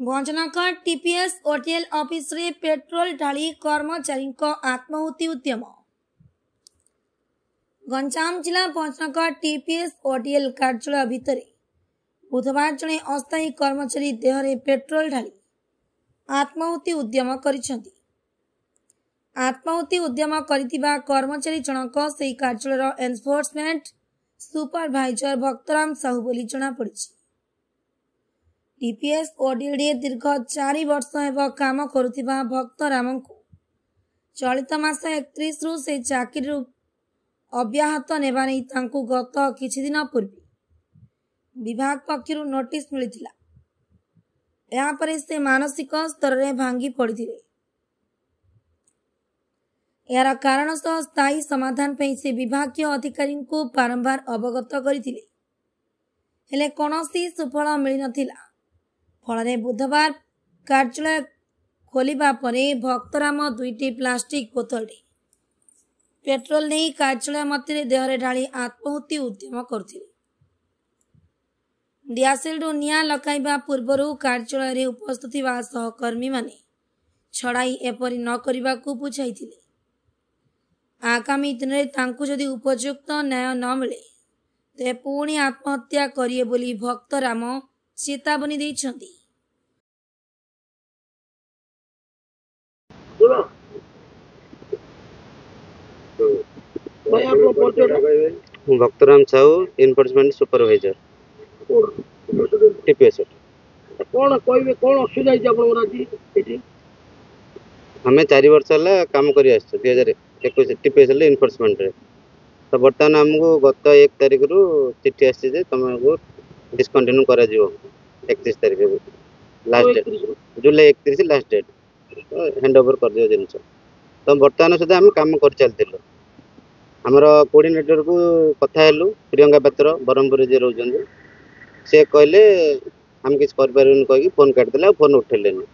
भंजनगढ़ TPS ओटीएल office रे petrol ढाली कर्मचारी आत्माहुति उद्यम। गंजाम जिला भंजनगढ़ टीपीएस ओटीएल कार्यालय भितर बुधवार जड़े अस्थायी कर्मचारी देहरे पेट्रोल ढाली आत्माहुति उद्यम करिसेंती। आत्माहुति उद्यम करितिबा कर्मचारी जनक सेही कार्यालय एनफोर्समेंट सुपरभाइजर भक्तराम साहू बोली जना पड़ी। टीपीएस ओडीएल दीर्घ 4 वर्ष हेब काम करुथिबा भक्तराम को चलित मास 31 रु से चाकरी अव्याहत नेबा नै तांकु गत किछि दिन पूर्व विभाग पक्षरु नोटिस मिलिथिला। या परे से मानसिक स्तर रे भांगी पड़िथिले। यार कारण सह स्थायी समाधान पे से विभागीय अधिकारी को बारंबार अवगत करथिले, हेले कोनोसी सुफल मिल नथिला। फल बुधवार कार्यालय खोलिबा परे भक्तराम 2टी प्लास्टिक बोतल पेट्रोल नहीं कार्यालय मध्य देहरे ढाली आत्माहुति उद्यम करथिले। दियासिलडु निया लगाइबा पूर्वरु कार्यालय रे उपस्थित थिबा सहकर्मी माने छड़ाई एपरि न करिबाकू बुझाइथिले। आगामी दिन में तांकु जदि उपयुक्त न्याय न मिले ते पुणी आत्महत्या करिए बोली भक्तराम चेतावनी देइछंती। Bhaktaram Sahu enforcement supervisor TPS. कौन कहबे कौन असुविधा है आपन राजी एठी? हमें 4 वर्ष हला काम करी आछो 2021 टीपीएस एनफोर्समेंट रे। तो बर्तमान हमको गत 1 तारिख रु चिट्ठी आसी जे तुमको डिस्कंटिन्यू करा जिवो 31 तारिख रु लास्ट डेट जुलाई 31 लास्ट डेट हैंड ओवर कर दियो जिनस। तो बर्तमान सुधा हम काम कर चलतिलो। हमर कोऑर्डिनेटर को कथा हेलु प्रियंका पात्र बरमपुर जे रहउजन से कहले हम किस कर परन कहि फोन काट देला फोन उठेलेनी।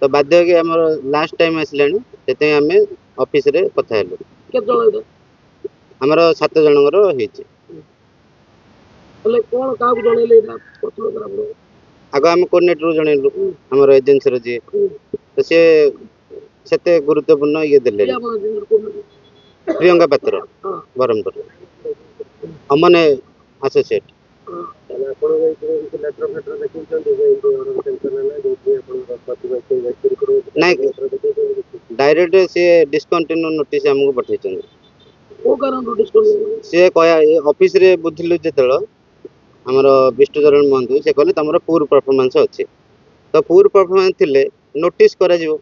तो बाध्य कि हमर लास्ट टाइम आसलानी सेते हमें ऑफिस रे कथा हेलु। के जण हमर 7 जनगर हेछि। हले कोन का जणैले पत्र करा आगो हम कोऑर्डिनेटर जणैलु हमर एजेंसी रो जे। तो से सेते गुरुत्वपूर्ण ये देले प्रियंका पात्र बरमपुर अमने एसोसिएट। डायरेक्ट से डिस्कंटिन्यू नोटिस हमको पठे से ऑफिस रे बुझिलु जेतल हमर विष्णुचरण महंतु से कहले तमरो पूर परफॉर्मेंस अछि। तो पूर परफॉर्मेंस थिले नोटिस करा जिवो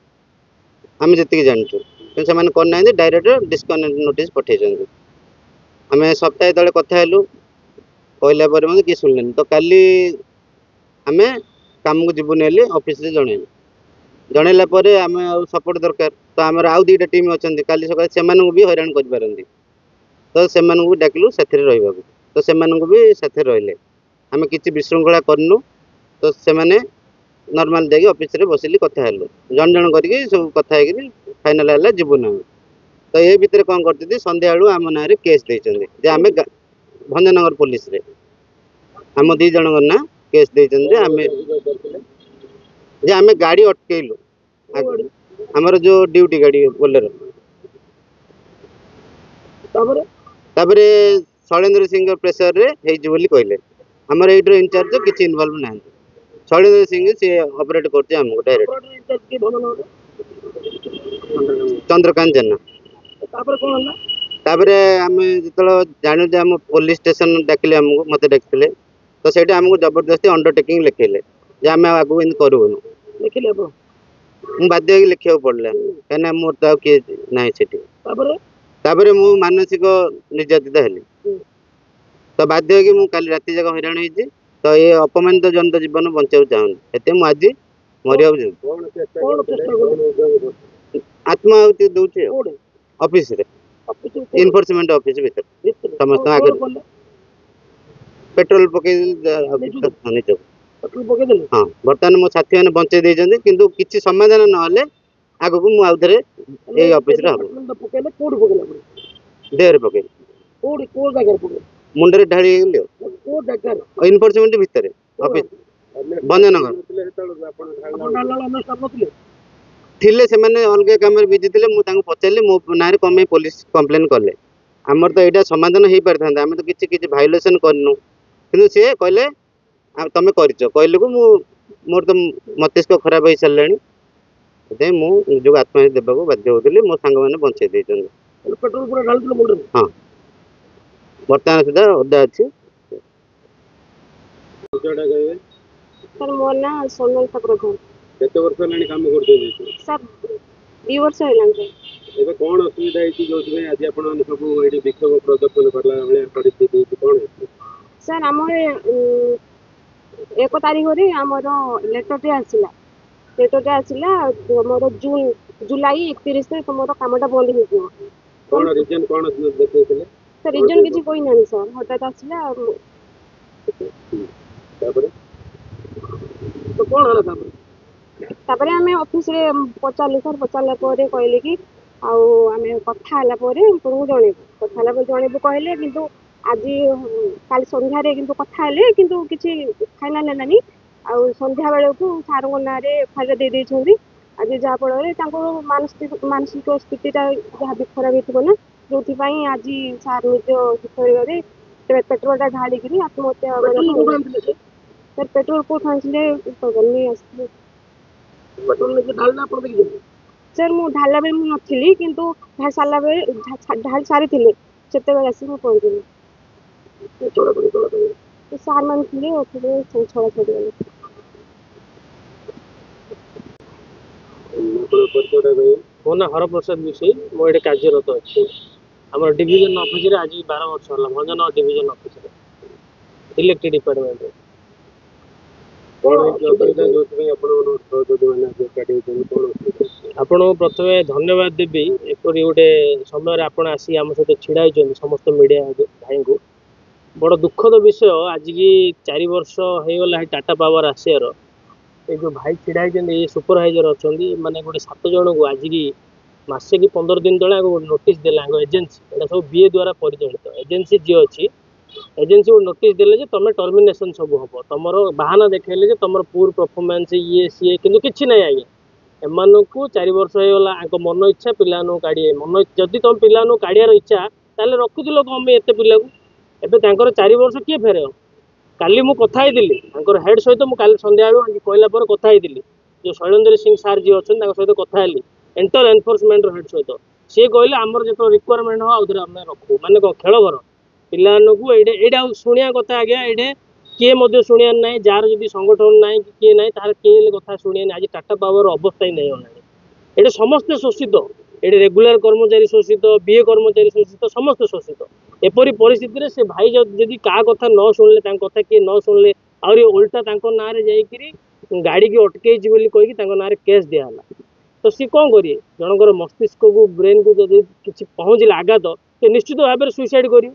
हम जति जानछु से माने कोन नै डायरेक्ट डिस्कंटिन्यू नोटिस पठे जंदु। हमें सप्ताह तले कथा हेलु कहला पर मन कि सुनलेन। तो काली हमें काम को जीवन हेले ऑफिस रे जणैला परे हमें सपोर्ट दरकार। तो हमर आउ 2टा टीम अछंती काली सकाळ से मानन को भी हैरान कर पारंती। तो से मानन को डाकलु साथि रे रहइबा तो से मानन को भी साथि रहले हमें किछि विशृंखला करनु। तो से माने नॉर्मल जाके ऑफिस रे बसिली कथा हेलु जण जण करके सब कथा हेकि फाइनल हला जीवन। तो ए भीतर कोन करती संध्या आलु हम नारे केस देइचंदी जे हमें भंजनगर पुलिस रे हम 2 जनगर ना केस देइचंदी। हमें गाड़ी अटकेलु हमर जो ड्यूटी गाड़ी बोलेरो ताबरे शैलेंद्र सिंह प्रेशर रे हेइ जे बोली कहले हमर एइटर इंचार्ज किछि इन्वॉल्व नै। शैलेंद्र सिंह से ऑपरेट करते हमको डायरेक्ट चंद्रकांत जेना। ताबरे हमें जतल जानु जे हम पुलिस स्टेशन डाकिले हमको मते डाकिले। तो सेटा हमको जबरदस्ती अंडरटेकिंग लिखेले जे हम आगु इन करूनु लिखिले अब मु बाध्य कि लिखियो पड़ला कना मोर त के नै सेठी। ताबरे मु मानसिक निर्यातित हेली। तो बाध्य कि मु काली राति जग हैरान होई जे। तो ये अपमानित जनता जीवन बचाऊ चाहूँ एते मु आज मरिया आत्माहुति दउछे ऑफिस रे एनफोर्समेंट ऑफिस भीतर समस्त आगे पेट्रोल पके निजो हाँ बर्तमान मो साथी मैंने बंचे देइछन्ती किंतु किछि समाधान न हले आगु को मु आउथरे ए ऑफिस रे हबो देर पके मुंडरे ढाली गेलियो एनफोर्समेंट भीतर ऑफिस ଭଞ୍ଜନଗର ଆପଣ ଢାଲା ଅନ୍ୟ ଷ୍ଟାଫ୍ ନଥିଲେ? ଥିଲେ, ସେମାନେ ଅଲଗା କାମରେ ବିଜି ଥିଲେ। ମୁଁ ତାଙ୍କୁ ପଚାରିଲି ମୋ ନାଁରେ କଣ ପାଇଁ ପୋଲିସ କମ୍ପ୍ଲେନ୍ କଲେ। ଆମର ତ ଏଇଟା ସମାଧାନ ହେଇପାରିଥାନ୍ତା, ଆମେ ତ କିଛି କିଛି ଭାଇଲେସନ୍ କରିନୁ, କିନ୍ତୁ ସିଏ କହିଲେ ତମେ କରିଛ କହିଲକୁ ମୋର ତ ମସ୍ତିଷ୍କ ଖରାପ ହେଇସାରିଲାଣି, ସେଥିପାଇଁ ମୁଁ ନିଜକୁ ଆତ୍ମହତ୍ୟା ଦେବାକୁ ବାଧ୍ୟ ହଉଥିଲି। ମୋ ସାଙ୍ଗମାନେ ବଞ୍ଚେଇ ଦେଇଛନ୍ତି। ପେଟ୍ରୋଲ ପୁରା ଢାଳିଥିଲେ ମୁଣ୍ଡରେ? ହଁ, ବର୍ତ୍ତମାନ ସୁଦ୍ଧା ଓଦା ଅଛି। ସାର୍ ମୋ ନାଁ ସୋନାଲିକା ପ୍ରଧାନ। କେତେ ବର୍ଷ ହେଲାଣି କାମ କରୁଛନ୍ତି? ସାର୍ 2 ବର୍ଷ ହେଲାଣି ସାର୍। ଏବେ କଣ ଅସୁବିଧା ହେଇଛି ଯୋଉଥିପାଇଁ ଆଜି ଆପଣ ସବୁ ଏଇଠି ବିକ୍ଷୋଭ ପ୍ରଦର୍ଶନ କଲା ଭଳିଆ ପରିସ୍ଥିତି ହେଇଛି, କଣ ହେଇଛି? ସାର୍ ଆମର 1 ତାରିଖରେ ଆମର ଲେଟରଟେ ଆସିଲା। ଆମର ଜୁଲାଇ 31ରେ ତୁମର କାମଟା ବନ୍ଦ ହେଇଯିବ। କଣ ରିଜନ୍ କଣ ଦେଖେଇଥିଲେ? ସାର୍ ରିଜନ୍ କିଛି କହିନାହାନ୍ତି ସାର୍, ହଠାତ୍ ଆସିଲା। ତାପରେ ତ କଣ ହେଲା ତାପରେ ଆମେ ଅଫିସରେ ପଚାରିଲୁ ସାର୍। ପଚାରିଲା ପରେ କହିଲେ କି ଆଉ ଆମେ କଥା ହେଲା ପରେ ଆପଣଙ୍କୁ ଜଣେଇବୁ। କଥା ହେଲା ପରେ ଜଣେଇବୁ କହିଲେ, କିନ୍ତୁ ଆଜି କାଲି ସନ୍ଧ୍ୟାରେ କିନ୍ତୁ କଥା ହେଲେ, କିନ୍ତୁ କିଛି ଫାଇନାଲ୍ ହେଲାନି। ଆଉ ସନ୍ଧ୍ୟା ବେଳକୁ ସାର୍ଙ୍କ ନାଁରେ ଏଫଆଇଆର୍ ଦେଇଦେଇଛନ୍ତି। ଆଜି ଯାହାଫଳରେ ତାଙ୍କ ମାନସିକ ସ୍ଥିତିଟା ଯାହା ବି ଖରାପ ହେଇଥିବ ନା, ଯୋଉଥିପାଇଁ ଆଜି ସାର୍ ନିଜ ଶରୀରରେ ପେଟ୍ରୋଲଟା ଢାଳିକିରି ଆତ୍ମହତ୍ୟା ହେଲା? ସାର୍ ପେଟ୍ରୋଲ କୋଉଠୁ ଆଣିଥିଲେ ନେଇ ଆସିଥିଲେ। ପେଟ୍ରୋଲ ନେଇକି ଢାଳିଲେ ଆପଣ ଦେଖିଛନ୍ତି? ସାର୍ ମୁଁ ଢାଳିଲା ବେଳେ ମୁଁ ନଥିଲି, କିନ୍ତୁ ଢାଳି ସାରିଥିଲେ ସେତେବେଳେ ଆସି ମୁଁ ପହଞ୍ଚିଲି। ସାର୍ ମାନେ ଥିଲେ, ଛଡ଼ା ଛଡ଼ିଗଲେ। ମୋ ନାଁ ହରପ୍ରସାଦ ବିଶୋଇ। ମୁଁ ଏଠି କାର୍ଯ୍ୟରତ ଅଛି ଆମର ଡିଭିଜନ ଅଫିସରେ। ଆଜି 12 ବର୍ଷ ହେଲା ଭଞ୍ଜନଗର ଡିଭିଜନ ଅଫିସରେ ଇଲେକ୍ଟ୍ରିକ ଡିପାର୍ଟମେଣ୍ଟରେ। ଆପଣଙ୍କୁ ପ୍ରଥମେ ଧନ୍ୟବାଦ ଦେବି, ଏପରି ଗୋଟେ ସମୟରେ ଆପଣ ଆସି ଆମ ସହିତ ଛିଡ଼ା ହେଇଛନ୍ତି ସମସ୍ତ ମିଡ଼ିଆ ଭାଇଙ୍କୁ। ବଡ଼ ଦୁଃଖଦ ବିଷୟ, ଆଜିକି 4 ବର୍ଷ ହେଇଗଲା ଟାଟା ପାୱାର ଆସିବାର। ଏ ଯେଉଁ ଭାଇ ଛିଡ଼ା ହେଇଛନ୍ତି, ଏ ସୁପରଭାଇଜର ଅଛନ୍ତି, ମାନେ ଗୋଟେ 7 ଜଣଙ୍କୁ ଆଜିକି ମାସେ କି 15 ଦିନ ତଳେ ଗୋଟେ ନୋଟିସ୍ ଦେଲେ ଆଗ ଏଜେନ୍ସି। ଏଇଟା ସବୁ ବିଏ ଦ୍ୱାରା ପରିଚାଳିତ ଏଜେନ୍ସି ଯିଏ ଅଛି, ଏଜେନ୍ସି ଗୋଟେ ନୋଟିସ୍ ଦେଲେ ଯେ ତମେ ଟର୍ମିନେସନ୍ ସବୁ ହବ। ତମର ବାହାନା ଦେଖେଇଲେ ଯେ ତମର ପୁଅର ପରଫର୍ମାନ୍ସ ଇଏ ସିଏ, କିନ୍ତୁ କିଛି ନାହିଁ ଆଜ୍ଞା। ଏମାନଙ୍କୁ 4 ବର୍ଷ ହେଇଗଲା ଆଙ୍କ ମନ ଇଚ୍ଛା ପିଲାମାନଙ୍କୁ କାଢ଼ିବେ। ଯଦି ତମ ପିଲାମାନଙ୍କୁ କାଢ଼ିବାର ଇଚ୍ଛା, ତାହେଲେ ରଖୁଥିଲ କ'ଣ ପାଇଁ ଏତେ ପିଲାକୁ? ଏବେ ତାଙ୍କର 4 ବର୍ଷ କିଏ ଫେରେଇବ? କାଲି ମୁଁ କଥା ହେଇଥିଲି ତାଙ୍କର ହେଡ୍ ସହିତ। ମୁଁ କାଲି ସନ୍ଧ୍ୟାବେଳୁ କହିଲା ପରେ କଥା ହେଇଥିଲି, ଯେଉଁ ଶୈଳେନ୍ଦ୍ର ସିଂ ସାର୍ ଯିଏ ଅଛନ୍ତି ତାଙ୍କ ସହିତ କଥା ହେଲି, ଏଣ୍ଟର ଏନଫୋର୍ସମେଣ୍ଟର ହେଡ୍ ସହିତ। ସିଏ କହିଲେ ଆମର ଯେତେବେଳେ ରିକ୍ୱାରମେଣ୍ଟ ହେବ ଆଉଥରେ ଆମେ ରଖୁ। ମାନେ କ'ଣ ଖେଳ ଘର ପିଲାମାନଙ୍କୁ? ଏଇଟା ଆଉ ଶୁଣିବା କଥା ଆଜ୍ଞା? ଏଇଟା କିଏ ମଧ୍ୟ ଶୁଣିବାର ନାହିଁ। ଯାହାର ଯଦି ସଂଗଠନ ନାହିଁ କି କିଏ ନାହିଁ, ତାହାର କିଏ ହେଲେ କଥା ଶୁଣିବାର ନାହିଁ। ଆଜି ଟାଟା ପାୱାର ଅବସ୍ଥା ହିଁ ନେଇଗଲାଣି। ଏଠି ସମସ୍ତେ ଶୋଷିତ। ଏଠି ରେଗୁଲାର କର୍ମଚାରୀ ଶୋଷିତ, ବିଏ କର୍ମଚାରୀ ଶୋଷିତ, ସମସ୍ତେ ଶୋଷିତ। ଏପରି ପରିସ୍ଥିତିରେ ସେ ଭାଇ ଯଦି କାହା କଥା ନ ଶୁଣିଲେ, ତାଙ୍କ କଥା କିଏ ନ ଶୁଣିଲେ, ଆହୁରି ଓଲଟା ତାଙ୍କ ନାଁରେ ଯାଇକିରି ଗାଡ଼ିକି ଅଟକେଇଛି ବୋଲି କହିକି ତାଙ୍କ ନାଁରେ କେସ୍ ଦିଆହେଲା। ତ ସିଏ କ'ଣ କରିବେ? ଜଣଙ୍କର ମସ୍ତିଷ୍କକୁ, ବ୍ରେନ୍କୁ ଯଦି କିଛି ପହଞ୍ଚିଲା ଆଘାତ, ସେ ନିଶ୍ଚିତ ଭାବରେ ସୁଇସାଇଡ୍ କରିବେ।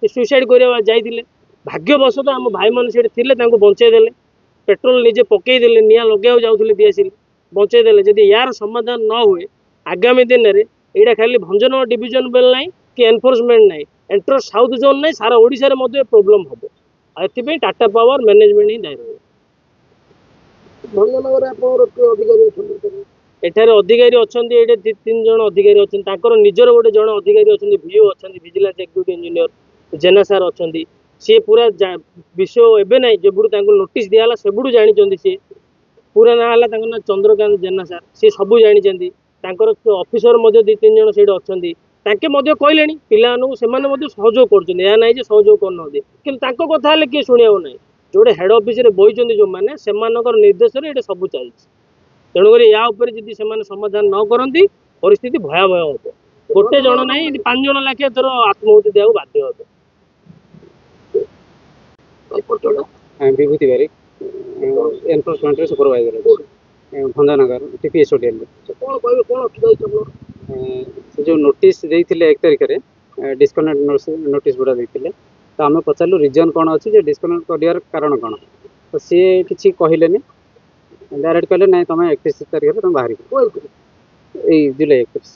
ସେ ସୁଇସାଇଡ୍ କରିବା ଯାଇଥିଲେ, ଭାଗ୍ୟବଶତଃ ଆମ ଭାଇମାନେ ସେଠି ଥିଲେ, ତାଙ୍କୁ ବଞ୍ଚେଇ ଦେଲେ। ପେଟ୍ରୋଲ ନିଜେ ପକେଇଦେଲେ, ନିଆଁ ଲଗେଇବାକୁ ଯାଉଥିଲେ ଦିଆସିଲି, ବଞ୍ଚେଇ ଦେଲେ। ଯଦି ୟାର ସମାଧାନ ନ ହୁଏ, ଆଗାମୀ ଦିନରେ ଏଇଟା ଖାଲି ଭଞ୍ଜନଗର ଡିଭିଜନ ବେଲ୍ ନାହିଁ କି ଏନଫୋର୍ସମେଣ୍ଟ ନାହିଁ, ଏଣ୍ଟର ସାଉଥ ଜୋନ୍ ନାହିଁ, ସାରା ଓଡ଼ିଶାରେ ମଧ୍ୟ ପ୍ରୋବ୍ଲେମ୍ ହେବ। ଆଉ ଏଥିପାଇଁ ଟାଟା ପାୱାର ମ୍ୟାନେଜମେଣ୍ଟ ହିଁ ଦାୟୀ ରହିବ। ଭଞ୍ଜନଗରରେ ଆପଣଙ୍କର କିଏ ଅଧିକାରୀ ଅଛନ୍ତି? ଏଠାରେ ଅଧିକାରୀ ଅଛନ୍ତି, ଏଠି 2-3 ଜଣ ଅଧିକାରୀ ଅଛନ୍ତି। ତାଙ୍କର ନିଜର ଗୋଟେ ଜଣେ ଅଧିକାରୀ ଅଛନ୍ତି, ଭିଓ ଅଛନ୍ତି, vigilance executive engineer Jena sir ଅଛନ୍ତି। ସିଏ ପୁରା ବିଷୟ ଏବେ ନାହିଁ, ଯେବେଠୁ ତାଙ୍କୁ ନୋଟିସ୍ ଦିଆହେଲା ସେବେଠୁ ଜାଣିଛନ୍ତି। ସିଏ ପୁରା ନାଁ ହେଲା, ତାଙ୍କ ନାଁ ଚନ୍ଦ୍ରକାନ୍ତ ଜେନା ସାର୍। ସିଏ ସବୁ ଜାଣିଛନ୍ତି। ତାଙ୍କର ଅଫିସର ମଧ୍ୟ 2-3 ଜଣ ସେଇଠି ଅଛନ୍ତି। ତାଙ୍କେ ମଧ୍ୟ କହିଲେଣି ପିଲାମାନଙ୍କୁ, ସେମାନେ ମଧ୍ୟ ସହଯୋଗ କରୁଛନ୍ତି। ଏହା ନାହିଁ ଯେ ସହଯୋଗ କରୁନାହାନ୍ତି, କିନ୍ତୁ ତାଙ୍କ କଥା ହେଲେ କିଏ ଶୁଣିବାକୁ ନାହିଁ। ଯୋଉଟେ ହେଡ୍ ଅଫିସରେ ବଇଛନ୍ତି ଯେଉଁମାନେ, ସେମାନଙ୍କର ନିର୍ଦ୍ଦେଶରେ ଏଇଟା ସବୁ ଚାଲିଛି। ତେଣୁକରି ୟା ଉପରେ ଯଦି ସେମାନେ ସମାଧାନ ନ କରନ୍ତି, ପରିସ୍ଥିତି ଭୟାବହ ହେବ। ଗୋଟେ ଜଣ ନାହିଁ, 5 ଜଣ ଲେଖାଏଁ ଥର ଆତ୍ମହତ୍ୟା ଦେବାକୁ ବାଧ୍ୟ ହେବେ। ବିଭୂତି ବାରିକ, ଏନଫୋର୍ସମେଣ୍ଟରେ ସୁପରଭାଇଜର ଅଛି ଭଞ୍ଜନଗର ଟିପିଏସ୍ ହୋଟେଲରେ। କ'ଣ କହିବେ, କ'ଣ ଅସୁବିଧା ହେଇଛି ଆପଣଙ୍କର? ସେ ଯେଉଁ ନୋଟିସ୍ ଦେଇଥିଲେ 1 ତାରିଖରେ, ଡିସକନେକ୍ଟ ନୋଟିସ୍ ଗୁଡ଼ା ଦେଇଥିଲେ, ତ ଆମେ ପଚାରିଲୁ ରିଜନ୍ କ'ଣ ଅଛି, ଯେ ଡିସକନେକ୍ଟ କରିବାର କାରଣ କ'ଣ? ତ ସିଏ କିଛି କହିଲେନି, ଡାଇରେକ୍ଟ କହିଲେ ନାଇଁ ତମେ 31 ତାରିଖରେ ତମେ ବାହାରିବ, ଏଇ ଜୁଲାଇ 31।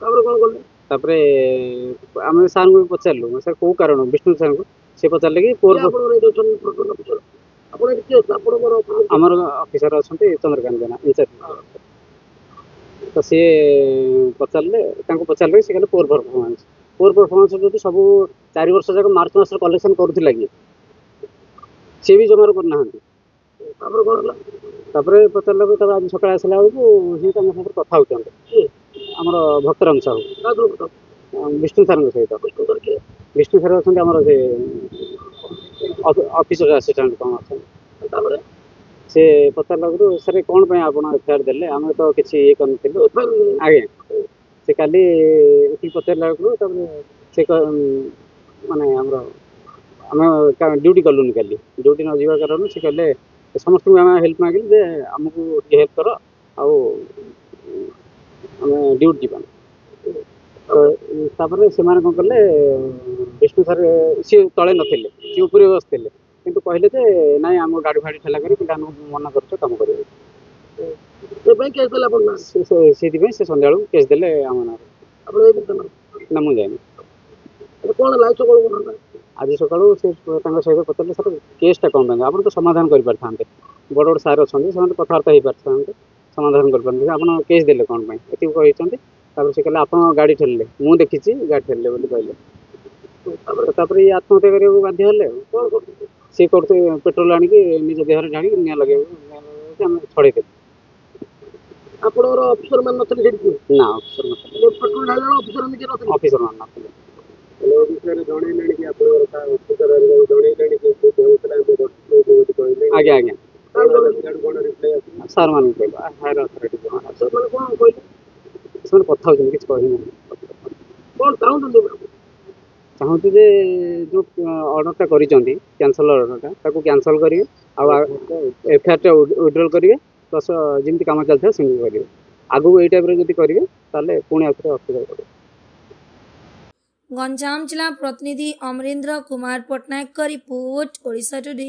ତାପରେ କ'ଣ କଲେ? ତାପରେ ଆମେ ସାର୍ଙ୍କୁ ପଚାରିଲୁ, ସାର୍ କେଉଁ କାରଣ? ବିଷ୍ଣୁ ସାର୍ଙ୍କୁ। ସେ ପଚାରିଲେ କି ପୁଅର ଆପଣ ଏଠି କିଏ ଅଛନ୍ତି ଆପଣଙ୍କର ଆମର ଅଫିସର ଅଛନ୍ତି ଚନ୍ଦ୍ରକାନ୍ତ ଜେନା ଇନଚାର୍ଜ। ତ ସିଏ ପଚାରିଲେ ସେ କହିଲେ ପୋର ପରଫର୍ମାନ୍ସ ଯଦି ସବୁ 4 ବର୍ଷ ଯାକ ମାର୍ଚ୍ଚ ମାସରେ କଲେକ୍ସନ କରୁଥିଲା କି ସିଏ ବି ଜମାରୁ କରିନାହାନ୍ତି। ତାପରେ କଣ ହେଲା? ତାପରେ ପଚାରିଲା ତାପରେ ଆଜି ସକାଳେ ଆସିଲା ବେଳକୁ ସିଏ ତାଙ୍କ ସାଙ୍ଗରେ କଥା ହେଉଛନ୍ତି ଆମର ଭକ୍ତରାମ ସାହୁ ବିଷ୍ଣୁ ସାର୍ଙ୍କ ସହିତ। ବିଷ୍ଣୁ ସାର୍ ଅଛନ୍ତି ଆମର ସେ ଅଫିସର ଆସିଷ୍ଟାଣ୍ଟ କ'ଣ ଅଛନ୍ତି। ତାପରେ ସେ ପଚାରିଲା ସାର୍ କ'ଣ ପାଇଁ ଆପଣ ଏଫଆଇଆର ଦେଲେ, ଆମେ ତ କିଛି ଇଏ କରିନଥିଲୁ। ଆଜ୍ଞା ସେ କାଲି ଏଠିକି ପଚାରିଲା ବେଳକୁ ତାପରେ ସେ ମାନେ ଆମେ ଡ୍ୟୁଟି କଲୁନି କାଲି, ଡ୍ୟୁଟି ନ ଯିବା କାରଣରୁ ସେ କହିଲେ ସମସ୍ତଙ୍କୁ ଆମେ ହେଲ୍ପ ମାଗିଲୁ ଯେ ଆମକୁ ଟିକେ ହେଲ୍ପ କର ଆଉ ଆମେ ଡ୍ୟୁଟି ଯିବା। ତାପରେ ସେମାନେ କ'ଣ କଲେ ବିଷ୍ଣୁ ସାର୍ ସିଏ ତଳେ ନଥିଲେ, ସିଏ ଉପରେ ବସିଥିଲେ, କିନ୍ତୁ କହିଲେ ଯେ ନାଇଁ ଆମ ଗାଡ଼ି ଫାଡ଼ି ଠେଲା କରି ପିଲାମାନଙ୍କୁ ମନା କରୁଛ କାମ କରିବେ। ସେଇଥିପାଇଁ ସେ ସନ୍ଧ୍ୟାବେଳକୁ କେସ୍ ଦେଲେ ଆମ ନାଁରେ। ନା ମୁଁ ଯାଇନି। ଆଜି ସକାଳୁ ସେ ତାଙ୍କ ସହିତ ପଚାରିଲେ ସାର୍ କେସ୍ଟା କ'ଣ ପାଇଁ, ଆପଣ ତ ସମାଧାନ କରିପାରିଥାନ୍ତେ, ବଡ଼ ବଡ଼ ସାର୍ ଅଛନ୍ତି ସେମାନେ କଥାବାର୍ତ୍ତା ହେଇପାରିଥାନ୍ତେ, ସମାଧାନ କରିପାରିଥାନ୍ତେ, ଆପଣ କେସ୍ ଦେଲେ କ'ଣ ପାଇଁ ଏତିକି କହିଛନ୍ତି। ତାପରେ ସେ କହିଲେ ଆପଣ ଗାଡ଼ି ଠେଲିଲେ, ମୁଁ ଦେଖିଛି ଗାଡ଼ି ଠେଲିଲେ ବୋଲି କହିଲେ। ତାପରେ ଇଏ ଆତ୍ମହତ୍ୟା କରିବାକୁ ବାଧ୍ୟ ହେଲେ। ସିଏ କରୁଥିଲେ ପେଟ୍ରୋଲ ଆଣିକି ନିଜ ଦେହରେ ଢାଳିକି ନିଆଁ ଲଗେଇବାକୁ ଆମେ ଛଡ଼େଇଦେଲୁ। ଆପଣଙ୍କର ଅଫିସର ମାନେ ନଥିଲେ ସେଠି? ନା ଅଫିସର ନଥିଲେ। ଅଫିସର ମାନେ ନଥିଲେ। ଆଜ୍ଞା ଆଜ୍ଞା ସାର୍ ମାନଙ୍କୁ କହିଲୁ ହାୟର ଅଥରିଟି ସେମାନେ କଥା ହେଉଛନ୍ତି, କିଛି କହିନାହାନ୍ତି। ଚାହୁଁଛୁ ଯେ ଯେଉଁ ଅର୍ଡ଼ରଟା କରିଛନ୍ତି କ୍ୟାନସଲ୍ ଅର୍ଡ଼ରଟା ତାକୁ କ୍ୟାନସଲ୍ କରିବେ, ଆଉ ଏଫଆଇଆରଟା ୱିଡ୍ରଲ୍ କରିବେ, ପ୍ଲସ୍ ଯେମିତି କାମ ଚାଲିଥିବ ସେମିତି କରିବେ। ଆଗକୁ ଏଇ ଟାଇପ୍ର ଯଦି କରିବେ ତାହେଲେ ପୁଣି ଆଉଥରେ ଅସୁବିଧା ପଡ଼ିବ। ଗଞ୍ଜାମ ଜିଲ୍ଲା ପ୍ରତିନିଧି ଅମରେନ୍ଦ୍ର କୁମାର ପଟ୍ଟନାୟକ रिपोर्ट ओडिशा टुडे।